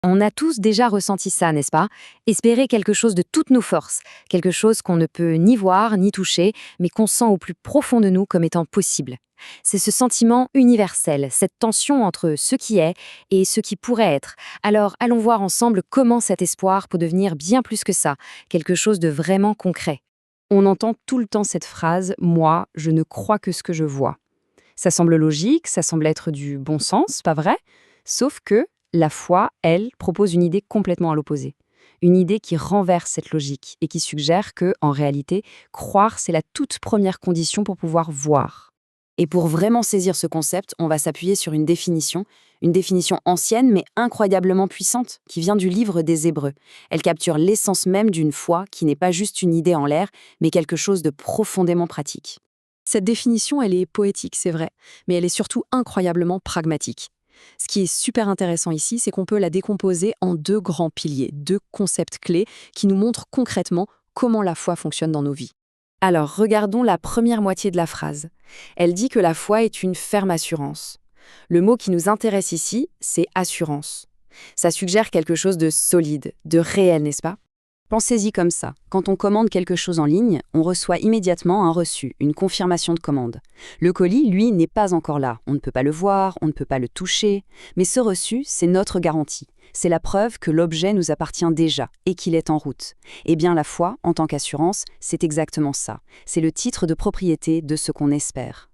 On a tous déjà ressenti ça, n'est-ce pas? Espérer quelque chose de toutes nos forces, quelque chose qu'on ne peut ni voir ni toucher, mais qu'on sent au plus profond de nous comme étant possible. C'est ce sentiment universel, cette tension entre ce qui est et ce qui pourrait être. Alors allons voir ensemble comment cet espoir peut devenir bien plus que ça, quelque chose de vraiment concret. On entend tout le temps cette phrase « moi, je ne crois que ce que je vois ». Ça semble logique, ça semble être du bon sens, pas vrai? Sauf que la foi, elle, propose une idée complètement à l'opposé. Une idée qui renverse cette logique et qui suggère que, en réalité, croire, c'est la toute première condition pour pouvoir voir. Et pour vraiment saisir ce concept, on va s'appuyer sur une définition ancienne mais incroyablement puissante, qui vient du livre des Hébreux. Elle capture l'essence même d'une foi qui n'est pas juste une idée en l'air, mais quelque chose de profondément pratique. Cette définition, elle est poétique, c'est vrai, mais elle est surtout incroyablement pragmatique. Ce qui est super intéressant ici, c'est qu'on peut la décomposer en deux grands piliers, deux concepts clés qui nous montrent concrètement comment la foi fonctionne dans nos vies. Alors, regardons la première moitié de la phrase. Elle dit que la foi est une ferme assurance. Le mot qui nous intéresse ici, c'est assurance. Ça suggère quelque chose de solide, de réel, n'est-ce pas? Pensez-y comme ça. Quand on commande quelque chose en ligne, on reçoit immédiatement un reçu, une confirmation de commande. Le colis, lui, n'est pas encore là. On ne peut pas le voir, on ne peut pas le toucher. Mais ce reçu, c'est notre garantie. C'est la preuve que l'objet nous appartient déjà et qu'il est en route. Eh bien, la foi, en tant qu'assurance, c'est exactement ça. C'est le titre de propriété de ce qu'on espère.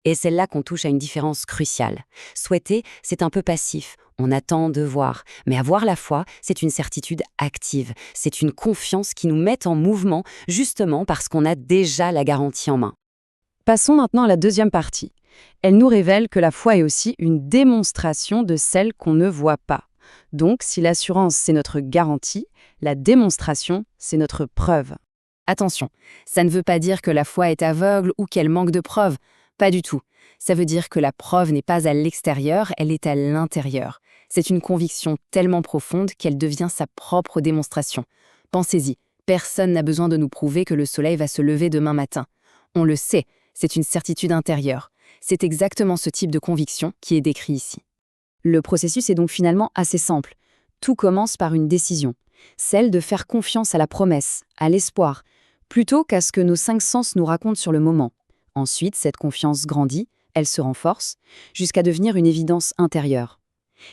Et c'est là qu'on touche à une différence cruciale. Souhaiter, c'est un peu passif. On attend de voir. Mais avoir la foi, c'est une certitude active. C'est une confiance qui nous met en mouvement, justement parce qu'on a déjà la garantie en main. Passons maintenant à la deuxième partie. Elle nous révèle que la foi est aussi une démonstration de celle qu'on ne voit pas. Donc, si l'assurance, c'est notre garantie, la démonstration, c'est notre preuve. Attention, ça ne veut pas dire que la foi est aveugle ou qu'elle manque de preuves. Pas du tout. Ça veut dire que la preuve n'est pas à l'extérieur, elle est à l'intérieur. C'est une conviction tellement profonde qu'elle devient sa propre démonstration. Pensez-y, personne n'a besoin de nous prouver que le soleil va se lever demain matin. On le sait, c'est une certitude intérieure. C'est exactement ce type de conviction qui est décrit ici. Le processus est donc finalement assez simple. Tout commence par une décision, celle de faire confiance à la promesse, à l'espoir, plutôt qu'à ce que nos cinq sens nous racontent sur le moment. Ensuite, cette confiance grandit, elle se renforce, jusqu'à devenir une évidence intérieure.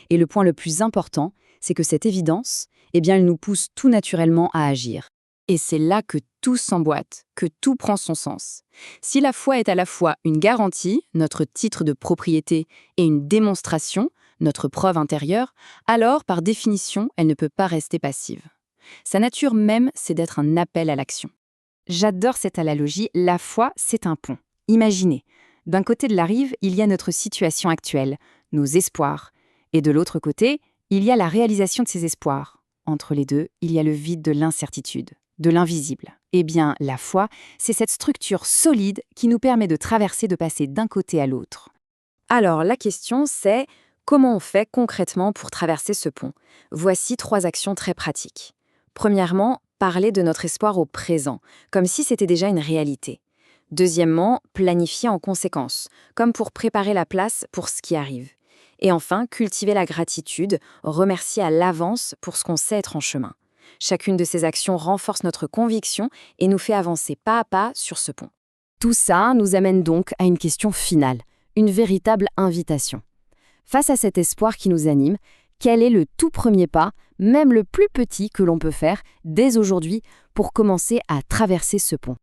Et le point le plus important, c'est que cette évidence, elle nous pousse tout naturellement à agir. Et c'est là que tout s'emboîte, que tout prend son sens. Si la foi est à la fois une garantie, notre titre de propriété, et une démonstration, notre preuve intérieure, alors, par définition, elle ne peut pas rester passive. Sa nature même, c'est d'être un appel à l'action. J'adore cette analogie, la foi, c'est un pont. Imaginez, d'un côté de la rive, il y a notre situation actuelle, nos espoirs, et de l'autre côté, il y a la réalisation de ces espoirs. Entre les deux, il y a le vide de l'incertitude, de l'invisible. Eh bien, la foi, c'est cette structure solide qui nous permet de traverser, de passer d'un côté à l'autre. Alors, la question, c'est comment on fait concrètement pour traverser ce pont? Voici 3 actions très pratiques. Premièrement, parler de notre espoir au présent, comme si c'était déjà une réalité. Deuxièmement, planifier en conséquence, comme pour préparer la place pour ce qui arrive. Et enfin, cultiver la gratitude, remercier à l'avance pour ce qu'on sait être en chemin. Chacune de ces actions renforce notre conviction et nous fait avancer pas à pas sur ce pont. Tout ça nous amène donc à une question finale, une véritable invitation. Face à cet espoir qui nous anime, quel est le tout premier pas, même le plus petit que l'on peut faire dès aujourd'hui pour commencer à traverser ce pont?